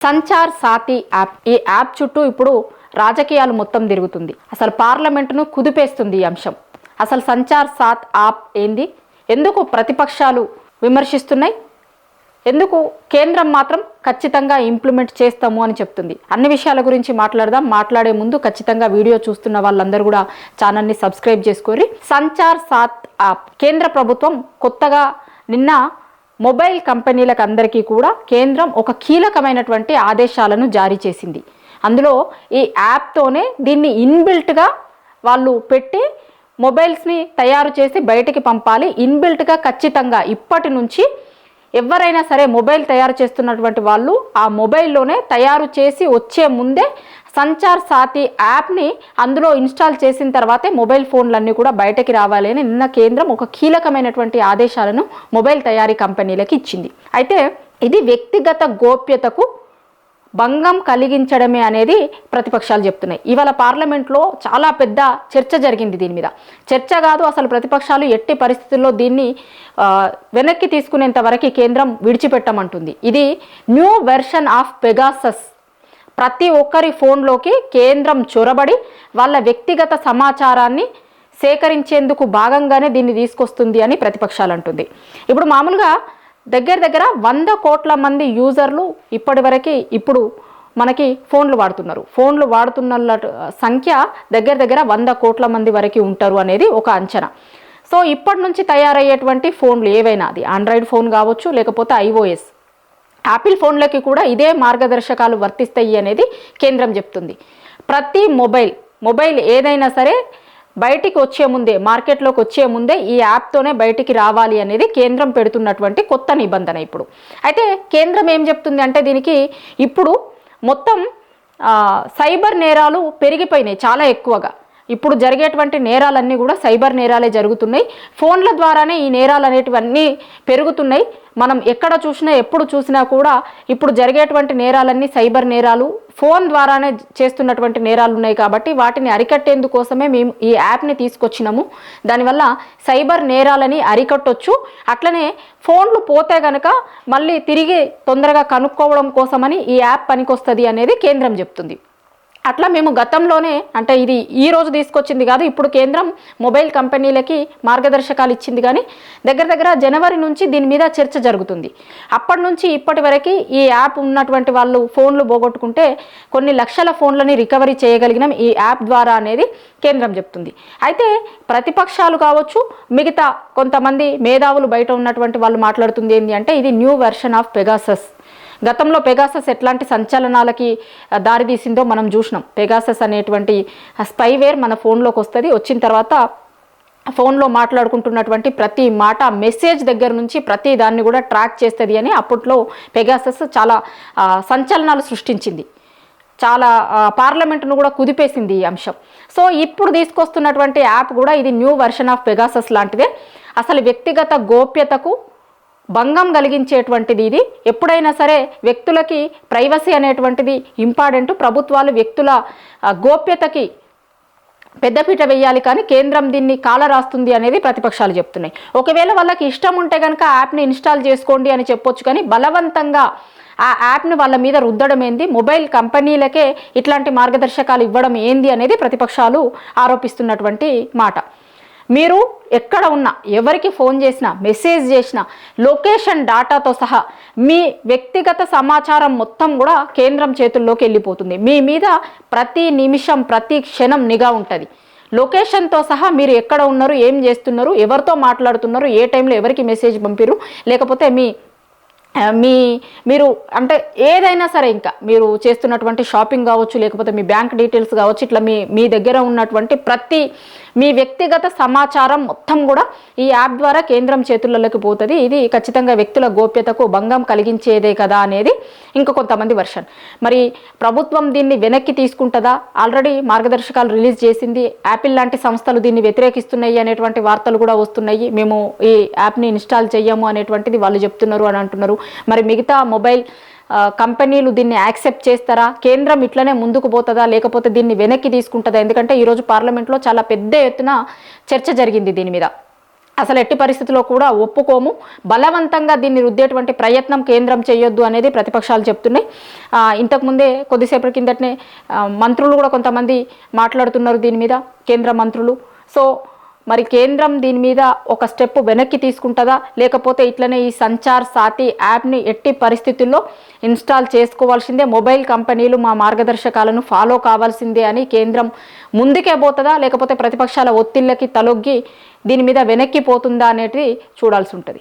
Sanchar సాతి app, ఈ app చుట్టూ ఇప్పుడు రాజకీయాలు మొత్తం తిరుగుతుంది. అసలు పార్లమెంటును కుదిపేస్తుంది ఈ అంశం. అసలు సంచార్ సాత్ యాప్ ఏంది, ఎందుకు ప్రతిపక్షాలు విమర్శిస్తున్నాయి, ఎందుకు కేంద్రం మాత్రం ఖచ్చితంగా ఇంప్లిమెంట్ చేస్తాము అని చెప్తుంది. అన్ని విషయాల గురించి మాట్లాడదాం. మాట్లాడే ముందు ఖచ్చితంగా వీడియో చూస్తున్న వాళ్ళందరూ కూడా ఛానల్ని సబ్స్క్రైబ్ చేసుకోరి. సంచార్ సాత్ యాప్ కేంద్ర ప్రభుత్వం కొత్తగా నిన్న మొబైల్ కంపెనీలకు అందరికీ కూడా కేంద్రం ఒక కీలకమైనటువంటి ఆదేశాలను జారీ చేసింది. అందులో ఈ యాప్తోనే దీన్ని ఇన్బిల్ట్గా వాళ్ళు పెట్టి మొబైల్స్ని తయారు చేసి బయటికి పంపాలి. ఇన్బిల్ట్గా ఖచ్చితంగా ఇప్పటి నుంచి ఎవరైనా సరే మొబైల్ తయారు చేస్తున్నటువంటి వాళ్ళు ఆ మొబైల్లోనే తయారు చేసి వచ్చే ముందే సంచార్ సాతి యాప్ని అందులో ఇన్స్టాల్ చేసిన తర్వాతే మొబైల్ ఫోన్లన్నీ కూడా బయటకి రావాలి అని నిన్న కేంద్రం ఒక కీలకమైనటువంటి ఆదేశాలను మొబైల్ తయారీ కంపెనీలకు ఇచ్చింది. అయితే ఇది వ్యక్తిగత గోప్యతకు భంగం కలిగించడమే అనేది ప్రతిపక్షాలు చెప్తున్నాయి. ఇవాళ పార్లమెంట్లో చాలా పెద్ద చర్చ జరిగింది దీని మీద. చర్చ కాదు, అసలు ప్రతిపక్షాలు ఎట్టి పరిస్థితుల్లో దీన్ని వెనక్కి తీసుకునేంత వరకు కేంద్రం విడిచిపెట్టమంటుంది. ఇది న్యూ వెర్షన్ ఆఫ్ పెగాసస్. ప్రతి ఒక్కరి ఫోన్లోకి కేంద్రం చొరబడి వాళ్ళ వ్యక్తిగత సమాచారాన్ని సేకరించేందుకు భాగంగానే దీన్ని తీసుకొస్తుంది అని ప్రతిపక్షాలు అంటుంది. ఇప్పుడు మామూలుగా దగ్గర 100 కోట్ల మంది యూజర్లు ఇప్పుడు మనకి ఫోన్లు వాడుతున్నారు. ఫోన్లు వాడుతున్న సంఖ్య దగ్గర 100 కోట్ల మంది వరకు ఉంటారు అనేది ఒక అంచనా. సో ఇప్పటి నుంచి తయారయ్యేటువంటి ఫోన్లు ఏవైనా, అది ఆండ్రాయిడ్ ఫోన్ కావచ్చు, లేకపోతే ఐఓఎస్, యాపిల్ ఫోన్లకి కూడా ఇదే మార్గదర్శకాలు వర్తిస్తాయి అనేది కేంద్రం చెప్తుంది. ప్రతి మొబైల్ ఏదైనా సరే బయటికి వచ్చే ముందే, మార్కెట్లోకి వచ్చే ముందే ఈ యాప్తోనే బయటికి రావాలి అనేది కేంద్రం పెడుతున్నటువంటి కొత్త నిబంధన. ఇప్పుడు అయితే కేంద్రం ఏం చెప్తుంది అంటే దీనికి ఇప్పుడు మొత్తం సైబర్ నేరాలు పెరిగిపోయినాయి చాలా ఎక్కువగా. ఇప్పుడు జరిగేటువంటి నేరాలన్నీ కూడా సైబర్ నేరాలే జరుగుతున్నాయి. ఫోన్ల ద్వారానే ఈ నేరాలు అనేటివన్నీ పెరుగుతున్నాయి. మనం ఎక్కడ చూసినా ఎప్పుడు చూసినా కూడా ఇప్పుడు జరిగేటువంటి నేరాలన్నీ సైబర్ నేరాలు, ఫోన్ ద్వారానే చేస్తున్నటువంటి నేరాలు ఉన్నాయి. కాబట్టి వాటిని అరికట్టేందుకోసమే మేము ఈ యాప్ని తీసుకొచ్చినాము. దానివల్ల సైబర్ నేరాలని అరికట్టొచ్చు. అట్లనే ఫోన్లు పోతే గనక మళ్ళీ తిరిగి తొందరగా కనుక్కోవడం కోసమని ఈ యాప్ పనికొస్తుంది అనేది కేంద్రం చెప్తుంది. అట్లా మేము గతంలోనే, అంటే ఇది ఈ రోజు తీసుకొచ్చింది కాదు, ఇప్పుడు కేంద్రం మొబైల్ కంపెనీలకి మార్గదర్శకాలు ఇచ్చింది. కానీ దగ్గర జనవరి నుంచి దీని మీద చర్చ జరుగుతుంది. అప్పటి నుంచి ఇప్పటి వరకు ఈ యాప్ ఉన్నటువంటి వాళ్ళు ఫోన్లు పోగొట్టుకుంటే కొన్ని లక్షల ఫోన్లని రికవరీ చేయగలిగినాం ఈ యాప్ ద్వారా అనేది కేంద్రం చెప్తుంది. అయితే ప్రతిపక్షాలు కావచ్చు, మిగతా కొంతమంది మేధావులు బయట ఉన్నటువంటి వాళ్ళు మాట్లాడుతుంది ఏంటి అంటే ఇది న్యూ వెర్షన్ ఆఫ్ పెగాసస్. గతంలో పెగాసస్ ఎట్లాంటి సంచలనాలకి దారితీసిందో మనం చూసినాం. పెగాసస్ అనేటువంటి స్పైవేర్ మన ఫోన్లోకి వస్తుంది. వచ్చిన తర్వాత ఫోన్లో మాట్లాడుకుంటున్నటువంటి ప్రతి మాట, మెసేజ్ దగ్గర నుంచి ప్రతి దాన్ని కూడా ట్రాక్ చేస్తుంది అని అప్పట్లో పెగాసస్ చాలా సంచలనాలు సృష్టించింది. చాలా పార్లమెంటును కూడా కుదిపేసింది ఈ అంశం. సో ఇప్పుడు తీసుకొస్తున్నటువంటి యాప్ కూడా ఇది న్యూ వెర్షన్ ఆఫ్ పెగాసస్ లాంటిదే. అసలు వ్యక్తిగత గోప్యతకు భంగం కలిగించేటువంటిది ఇది. ఎప్పుడైనా సరే వ్యక్తులకి ప్రైవసీ అనేటువంటిది ఇంపార్టెంట్. ప్రభుత్వాలు వ్యక్తుల గోప్యతకి పెద్దపీట వేయాలి, కానీ కేంద్రం దీన్ని కాలరాస్తుంది అనేది ప్రతిపక్షాలు చెప్తున్నాయి. ఒకవేళ వాళ్ళకి ఇష్టం ఉంటే కనుక యాప్ని ఇన్స్టాల్ చేసుకోండి అని చెప్పొచ్చు, కానీ బలవంతంగా ఆ యాప్ని వాళ్ళ మీద రుద్దడం ఏంది, మొబైల్ కంపెనీలకే ఇట్లాంటి మార్గదర్శకాలు ఇవ్వడం ఏంది అనేది ప్రతిపక్షాలు ఆరోపిస్తున్నటువంటి మాట. మీరు ఎక్కడ ఉన్నా, ఎవరికి ఫోన్ చేసినా, మెసేజ్ చేసినా, లొకేషన్ డాటాతో సహా మీ వ్యక్తిగత సమాచారం మొత్తం కూడా కేంద్రం చేతుల్లోకి వెళ్ళిపోతుంది. మీ మీద ప్రతి నిమిషం ప్రతి క్షణం నిఘా ఉంటుంది. లొకేషన్తో సహా మీరు ఎక్కడ ఉన్నారు, ఏం చేస్తున్నారు, ఎవరితో మాట్లాడుతున్నారు, ఏ టైంలో ఎవరికి మెసేజ్ పంపిరు, లేకపోతే మీరు అంటే ఏదైనా సరే, ఇంకా మీరు చేస్తున్నటువంటి షాపింగ్ కావచ్చు, లేకపోతే మీ బ్యాంక్ డీటెయిల్స్ కావచ్చు, ఇట్లా మీ దగ్గర ఉన్నటువంటి ప్రతి మీ వ్యక్తిగత సమాచారం మొత్తం కూడా ఈ యాప్ ద్వారా కేంద్రం చేతుల్లోకి పోతుంది. ఇది ఖచ్చితంగా వ్యక్తుల గోప్యతకు భంగం కలిగించేదే కదా అనేది ఇంకా కొంతమంది వర్షన్. మరి ప్రభుత్వం దీన్ని వెనక్కి తీసుకుంటుందా? ఆల్రెడీ మార్గదర్శకాలు రిలీజ్ చేసింది. యాపిల్ లాంటి సంస్థలు దీన్ని వ్యతిరేకిస్తున్నాయి అనేటువంటి వార్తలు కూడా వస్తున్నాయి. మేము ఈ యాప్ని ఇన్స్టాల్ చెయ్యము అనేటువంటిది వాళ్ళు చెప్తున్నారు అని అంటున్నారు. మరి మిగతా మొబైల్ కంపెనీలు దీన్ని యాక్సెప్ట్ చేస్తారా? కేంద్రం ఇట్లనే ముందుకు పోతుందా, లేకపోతే దీన్ని వెనక్కి తీసుకుంటుందా? ఎందుకంటే ఈరోజు పార్లమెంట్లో చాలా పెద్ద ఎత్తున చర్చ జరిగింది దీని మీద. అసలు ఎట్టి పరిస్థితుల్లో కూడా ఒప్పుకోము, బలవంతంగా దీన్ని రుద్దేటువంటి ప్రయత్నం కేంద్రం చేయొద్దు అనేది ప్రతిపక్షాలు చెప్తున్నాయి. ఇంతకుముందే కొద్దిసేపటి కిందటనే మంత్రులు కూడా కొంతమంది మాట్లాడుతున్నారు దీని మీద, కేంద్ర మంత్రులు. సో మరి కేంద్రం దీని మీద ఒక స్టెప్ వెనక్కి తీసుకుంటుందా, లేకపోతే ఇట్లనే ఈ సంచార్ సాతి యాప్ని ఎట్టి పరిస్థితుల్లో ఇన్స్టాల్ చేసుకోవాల్సిందే, మొబైల్ కంపెనీలు మా మార్గదర్శకాలను ఫాలో కావాల్సిందే అని కేంద్రం ముందుకే పోతుందా, లేకపోతే ప్రతిపక్షాల ఒత్తిళ్ళకి తలొగ్గి దీని మీద వెనక్కి పోతుందా అనేది చూడాల్సి ఉంటుంది.